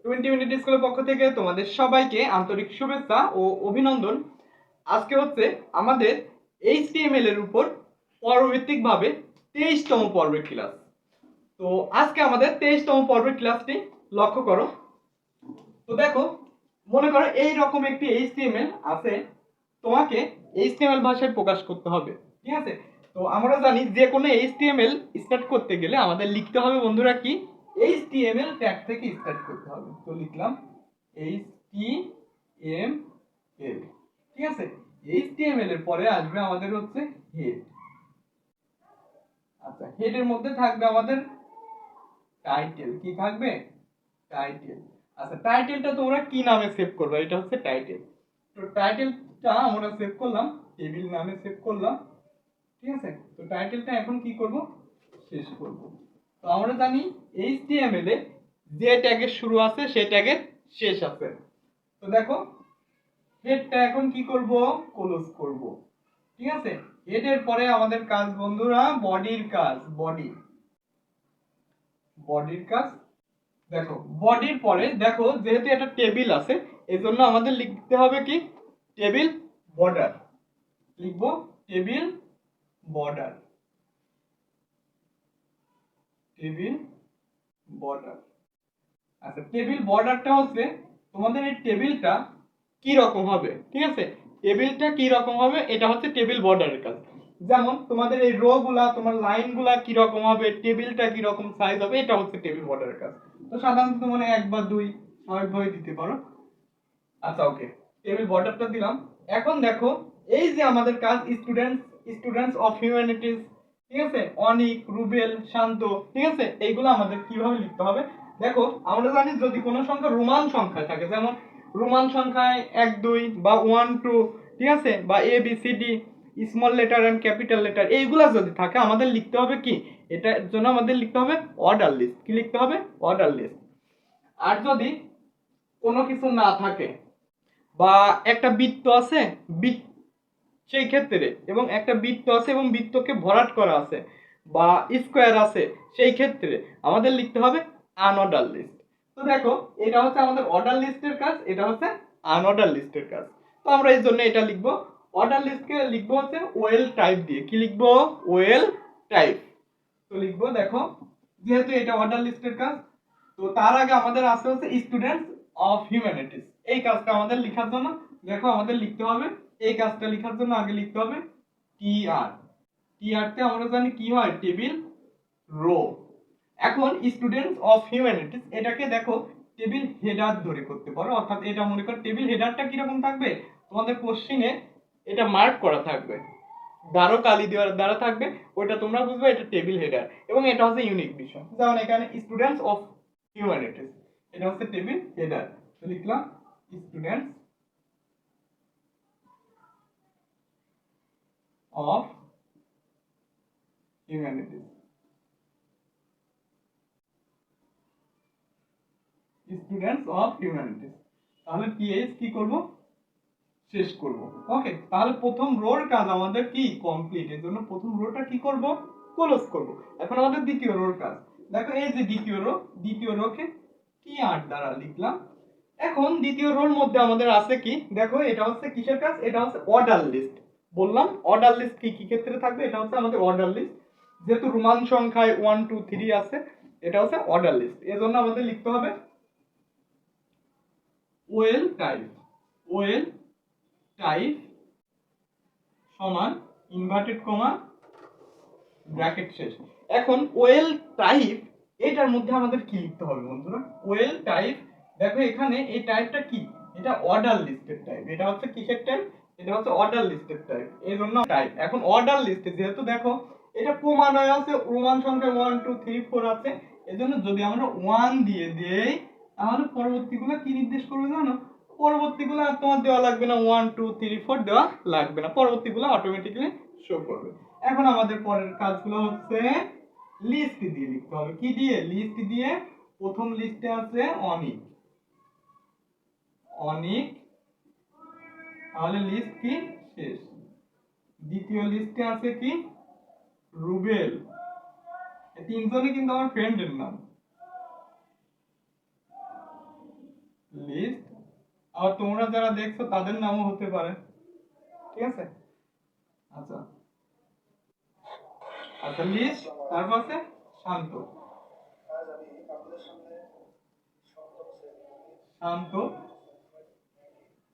20 minute স্কুলের পক্ষ থেকে তোমাদের সবাইকে আন্তরিক শুভেচ্ছা ও অভিনন্দন। আজকে হচ্ছে আমাদের HTML এর উপর পর্বভিত্তিকভাবে 23তম পর্বের ক্লাস। তো আজকে আমাদের 23তম পর্বের ক্লাসটি লক্ষ্য করো। তো দেখো, মনে করো এই রকম একটি HTML আছে, তোমাকে HTML ভাষায় প্রকাশ করতে হবে, ঠিক আছে? তো আমরা জানি যে কোনো HTML স্টার্ট করতে গেলে আমাদের লিখতে হবে বন্ধুরা কি, HTML ট্যাগ থেকে স্টার্ট করতে হবে। তো লিখলাম HTML, ঠিক আছে? HTML এর পরে আসবে আমাদের হচ্ছে হেড। আচ্ছা, হেডের মধ্যে থাকবে আমাদের টাইটেল। কি থাকবে? টাইটেল। আচ্ছা, টাইটেলটা তোমরা কি নামে সেভ করবে? এটা হচ্ছে টাইটেল। তো টাইটেলটা আমরা সেভ করলাম, টেবিল নামে সেভ করলাম, ঠিক আছে? তো টাইটেলটা এখন কি করব? শেষ করব। তো আমরা জানি HTML এ যে ট্যাগের শুরু আছে সেই ট্যাগের শেষ আছে। তো দেখো, হেডটা এখন কি করব? ক্লোজ করব, ঠিক আছে? হেডের পরে আমাদের কাজ বন্ধুরা বডির কাজ। বডির কাজ। দেখো, বডির পরে দেখো যেহেতু এটা টেবিল আছে, এজন্য আমাদের লিখতে হবে কি? Table border. লিখবো টেবিল বর্ডার, টেবিল বর্ডার। আচ্ছা, টেবিল বর্ডারটা হচ্ছে তোমাদের এই টেবিলটা কি রকম হবে, ঠিক আছে? টেবিলটা কি রকম হবে এটা হচ্ছে টেবিল বর্ডারের কাজ। যেমন তোমাদের এই রো গুলা, তোমার লাইন গুলা কি রকম হবে, টেবিলটা কি রকম সাইজ হবে, এটা হচ্ছে টেবিল বর্ডারের কাজ। তো সাধারণত তোমরা 1 বা 2 স্বাভাবিকভাবে দিতে পারো। আচ্ছা, ওকে, টেবিল বর্ডারটা দিলাম। এখন দেখো, এই যে আমাদের কাজ স্টুডেন্টস অফ হিউম্যানিটিজ, ঠিক আছে? অনিক, রুবেল, শান্ত, ঠিক আছে? এইগুলো আমাদের কিভাবে লিখতে হবে দেখো। আমরা জানি যদি কোনো সংখ্যা রোমান সংখ্যায় থাকে, যেমন রোমান সংখ্যায় 1 2 বা 1 2, ঠিক আছে? বা ABCD, small letter and capital letter, এইগুলা যদি থাকে আমাদের লিখতে হবে কি? এটার জন্য আমাদের লিখতে হবে অর্ডার লিস্ট। কি লিখতে হবে? Order list. আর যদি কোনো কিছু না থাকে, বা একটা বৃত্ত আছে, সেই ক্ষেত্রে, এবং একটা বৃত্ত আছে এবং বৃত্তকে ভরাট করা আছে, বা স্কোয়ার আছে, সেই ক্ষেত্রে আমাদের লিখতে হবে আনঅর্ডার লিস্ট। তো দেখো, এটা হচ্ছে আমাদের অর্ডার লিস্টের কাজ, এটা হচ্ছে আনঅর্ডার লিস্টের কাজ। তো আমরা এই জন্য এটা লিখবো, অর্ডার লিস্টকে লিখবো হচ্ছে ওয়েল টাইপ দিয়ে। কি লিখবো? Well type. তো লিখবো, দেখো যেহেতু এটা অর্ডার লিস্টের কাজ, তো তার আগে আমাদের আছে হচ্ছে স্টুডেন্টস অফ হিউম্যানিটিস। এই কাজটা আমাদের লেখার জন্য দেখো আমাদের লিখতে হবে, এই কাজটা লেখার জন্য আগে লিখতে হবে টিআর। টিআর তে আমরা জানি কি হয়? Table row. এখন স্টুডেন্টস অফ হিউম্যানিটিস এটাকে দেখো টেবিল হেডার ধরে করতে পারো, অর্থাৎ এটা মনে করো টেবিল হেডারটা কি রকম থাকবে, তোমাদের কোশ্চেনে এটা মার্ক করা থাকবে, গাঢ় কালি দেওয়ার দ্বারা থাকবে, ওইটা তোমরা বুঝবে এটা টেবিল হেডার, এবং এটা হচ্ছে ইউনিক বিষয়। যেমন এখানে স্টুডেন্টস অফ হিউম্যানিটিস, এটা হচ্ছে টেবিল হেডার। তো লিখলাম students of humanities, students of humanities. তাহলে টিএইচ কি করব? শেষ করব। ওকে, তাহলে প্রথম রোর কাজ আমাদের কি কমপ্লিট। এর জন্য প্রথম রোটা কি করব? ক্লোজ করব। এখন আমাদের দ্বিতীয় রোর কাজ। দেখো এই যে দ্বিতীয় রোকে কি আর দ্বারা লিখলাম। এখন দ্বিতীয় রোর মধ্যে আমাদের আছে কি? দেখো এটা হচ্ছে কিসের কাজ? এটা হচ্ছে অর্ডার লিস্ট। বললাম অর্ডার লিস্ট কি কি ক্ষেত্রে থাকবে, এটা হচ্ছে আমাদের অর্ডার লিস্ট। যেহেতু রোমান সংখ্যায় 1 2 3 আছে, এটা হচ্ছে অর্ডার লিস্ট। এর জন্য আমাদের লিখতে হবে ওয়েল টাইপ। ওয়েল টাইপ সমান ইনভার্টেড কমা ব্র্যাকেট শেষ। এখন ওয়েল টাইপ, এটার মধ্যে আমাদের কি লিখতে হবে বন্ধুরা? ওয়েল টাইপ, দেখো এখানে এই টাইপটা কি? এটা অর্ডার লিস্টের টাইপ। এটা হচ্ছে কিসের টাইপ? এটা হচ্ছে অর্ডার লিস্টের টাইপ। এই জন্য টাইপ। এখন অর্ডার লিস্টে যেহেতু দেখো এটা ক্রমান্বয়ে আছে, রোমান সংখ্যা 1 2 3 4 আছে, এজন্য যদি আমরা 1 দিয়ে দেই তাহলে পরবর্তীগুলো কি নির্দেশ করবে জানো? পরবর্তীগুলো আর তোমার দেওয়া লাগবে না, 1 2 3 4 দেওয়া লাগবে না, পরবর্তীগুলো অটোমেটিক্যালি শো করবে। এখন আমাদের পরের কাজগুলো হচ্ছে লিস্ট দিয়ে লিখতে হবে। কি দিয়ে? লিস্ট দিয়ে। প্রথম লিস্টে আছে অনিক, অনিক, তাহলে লিস্ট কি শেষ। দ্বিতীয় লিস্টে আছে কি? রুবেল। এই তিনজনই কিন্তু আমার ফ্রেন্ডের নাম। লিস্ট। আর তোমরা যারা দেখছো তাদের নামও হতে পারে, ঠিক আছে। আচ্ছা আচ্ছা লিস্ট, তারপর আছে শান্ত। শান্ত,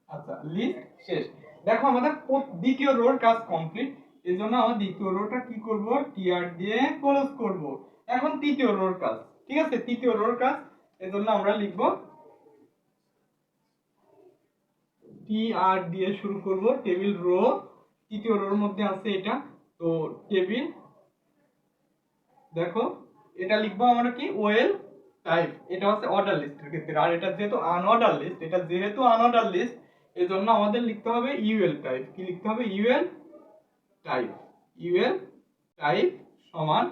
আচ্ছা লিস্ট শেষ। দেখো আমাদের দ্বিতীয় রোর কাজ কমপ্লিট। এই জন্য আমরা দ্বিতীয় রোটা কি করব, টিআর দিয়ে ক্লোজ করব। এখন তৃতীয় রোর কাজ, ঠিক আছে, তৃতীয় রোর কাজ। এই জন্য আমরা লিখব টিআর দিয়ে শুরু করব, টেবিল রো। তৃতীয় রোর মধ্যে আছে এটা, তো টেবিল, দেখো এটা লিখবো আমরা কি, ওয়েল টাইপ। এটা হচ্ছে অর্ডার লিস্টের ক্ষেত্রে, আর এটা যেহেতু আনঅর্ডার লিস্ট, এটা যেহেতু আনঅর্ডার লিস্ট, এর জন্য আমাদের লিখতে হবে ইউএল টাইপ। কি লিখতে হবে, ইউএল টাইপ। ইউএল টাইপ সমান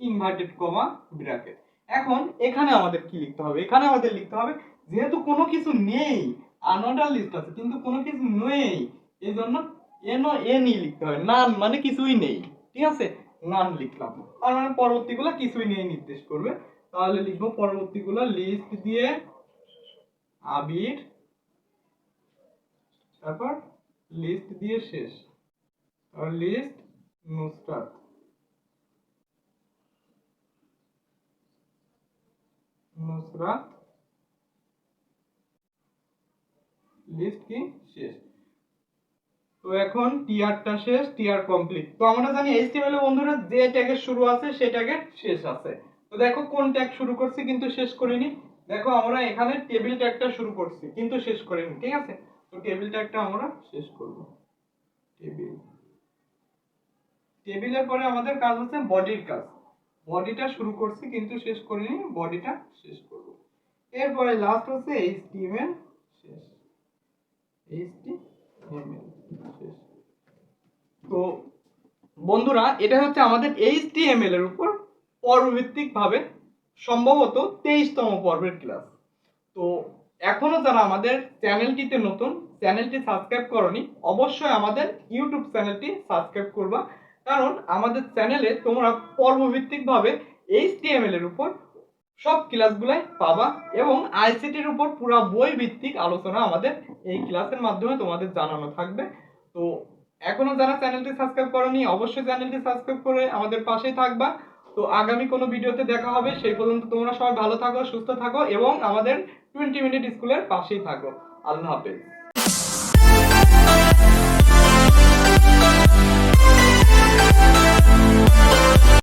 ইনভার্টেড কমা ব্র্যাকেট। এখন এখানে আমাদের কি লিখতে হবে, এখানে আমাদের লিখতে হবে যেহেতু কোনো কিছু নেই, আনঅর্ডার লিস্ট আছে কিন্তু কোনো কিছু নেই, এই জন্য এনই লিখতে হবে। নান মানে কিছুই নেই, ঠিক আছে, নান লিখলাম, তার মানে পরবর্তীগুলো কিছুই নেই নির্দেশ করবে। তাহলে লিখবো পরবর্তীগুলো লিস্ট দিয়ে আবির, তারপর লিস্ট দিয়ে শেষ, আর লিস্ট নুসরাত, নুসরাত লিস্ট কি শেষ। তো এখন টিআরটা শেষ, টিআর কমপ্লিট। তো আমরা জানি এইচটিএমএল এ বন্ধুরা যে ট্যাগের শুরু আছে সেই ট্যাগের শেষ আছে। তো দেখো কোন ট্যাগ শুরু করছি কিন্তু শেষ করিনি। দেখো আমরা এখানে টেবিল ট্যাগটা শুরু করছি কিন্তু শেষ করিনি, ঠিক আছে। তো টেবিল ট্যাগটা আমরা শেষ করব। টেবিল, টেবিলের পরে আমাদের কাজ হচ্ছে বডির কাজ। বডিটা শুরু করছি কিন্তু শেষ করিনি, বডিটা শেষ করব। এরপরে লাস্ট হচ্ছে এইচটিএমএল শেষ, এইচটিএমএল শেষ। তো বন্ধুরা এটা হচ্ছে আমাদের এইচটিএমএল এর উপর পর্বভিত্তিক ভাবে সম্ভবত 23তম পর্বের ক্লাস। তো এখনো যারা আমাদের চ্যানেলটিতে নতুন, চ্যানেলটি সাবস্ক্রাইব করনি, অবশ্যই আমাদের ইউটিউব চ্যানেলটি সাবস্ক্রাইব করবা, কারণ আমাদের চ্যানেলে তোমরা পর্বভিত্তিক ভাবে এইচটিএমএল এর উপর সব ক্লাসগুলাই পাবা এবং আইসিটির উপর পুরো বই ভিত্তিক আলোচনা আমাদের এই ক্লাসের মাধ্যমে তোমাদের জানানো থাকবে। তো এখনো যারা চ্যানেলটি সাবস্ক্রাইব করনি অবশ্যই চ্যানেলটি সাবস্ক্রাইব করে আমাদের পাশেই থাকবা। তো আগামী কোনো ভিডিওতে দেখা হবে, সেই পর্যন্ত তোমরা সবাই ভালো থাকো, সুস্থ থাকো এবং আমাদের 20 মিনিট স্কুলের পাশেই থাকো। আল্লাহ হাফেজ।